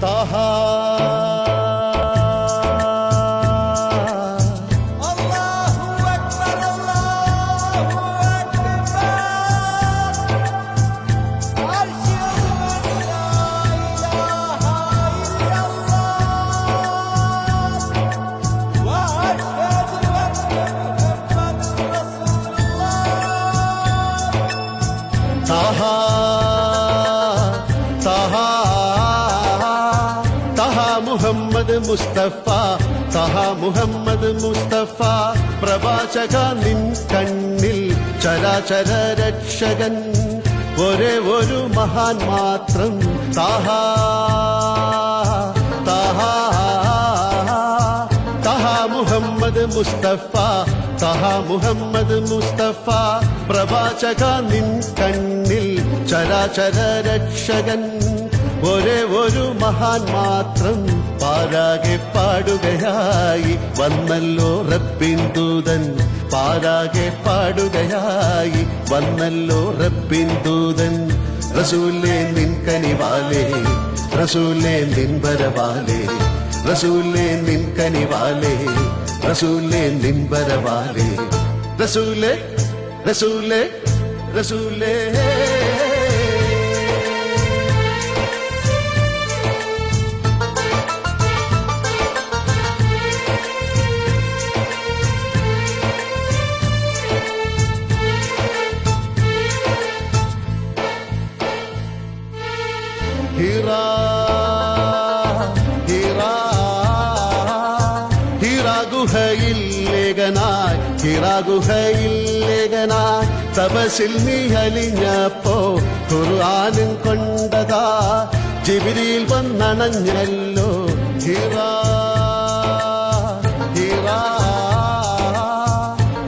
താഹാ താഹാ താഹാ താഹാ മുഹമ്മദ് മുസ്തഫ താഹാ മുഹമ്മദ് മുസ്തഫ പ്രവാചക നിൻ കണ്ണിൽ ചരാചര രക്ഷകൻ ഒരേ ഒരു മഹാൻ മാത്രം താഹാ താഹാ താഹാ മുഹമ്മദ് മുസ്തഫ താഹാ മുഹമ്മദ് മുസ്തഫ പ്രവാചക നിൻ കണ്ണിൽ ചരാചര രക്ഷകൻ ഒരേ ഒരു മഹാൻ മാത്രം പാരാകെ പാടുകയായി വന്നല്ലോ റബ്ബിൻ ദൂതൻ പാരാകെ പാടുകയായി വന്നല്ലോ റബ്ബിൻ ദൂതൻ റസൂലേ നിൻ കനിവാലേ റസൂലേ നിൻ വരവാലേ റസൂലേ നിൻ കനിവാലേ റസൂലേ നിൻ വരവാലേ റസൂലേ റസൂലേ റസൂലേ ഹിറാ ഹിറാ ഹിറാ ഗുഹയിൽ ലേഖനായി ഹിറാ ഗുഹയിൽ ലേഖനായി തപസിൽ നീ അലിഞ്ഞപ്പോ ഖുർആനും കൊണ്ടതാ ജിബ്രീൽ വന്നണഞ്ഞല്ലോ ഹിറാ ഹിറാ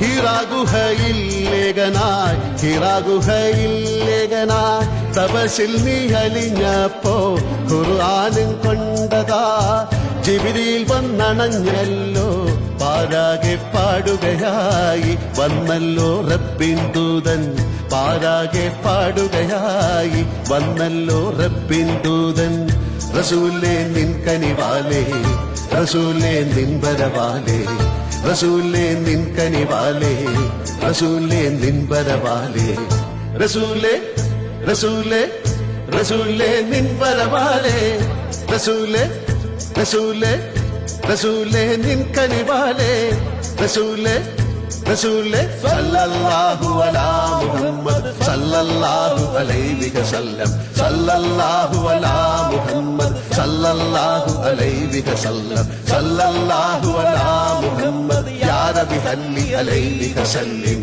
ഹിറാ ഗുഹയിൽ ലേഖനായി ഹിറാ ഗുഹയിൽ ലേഖനായി തപസിൽ നീ അലിഞ്ഞപ്പോ ഖുർആനും കൊണ്ടതാ ജിബ്രീൽ വന്നണഞ്ഞല്ലോ പാരാകെ പാടുകയായി വന്നല്ലോ റബ്ബിൻ ദൂതൻ പാരാകെ പാടുകയായി വന്നല്ലോ റബ്ബിൻ ദൂതൻ റസൂലേ നിൻ കനിവാലേ റസൂലേ നിൻ വരവാലേ റസൂലേ നിൻ കനിവാലേ റസൂലേ നിൻ വരവാലേ റസൂലേ റസൂലേ റസൂലേ നിൻ വരവാലേ റസൂലേ റസൂലേ റസൂലേ നിൻ കനിവാലേ റസൂലേ റസൂലേ സല്ലല്ലാഹു അലാ മുഹമ്മദ് സല്ലല്ലാഹു അലൈഹി വസല്ലം സല്ലല്ലാഹു അലാ മുഹമ്മദ് സല്ലല്ലാഹു അലൈഹി വസല്ലം സല്ലല്ലാഹു അലാ മുഹമ്മദ് യാ റബ്ബി സല്ലി അലൈഹി വസല്ലം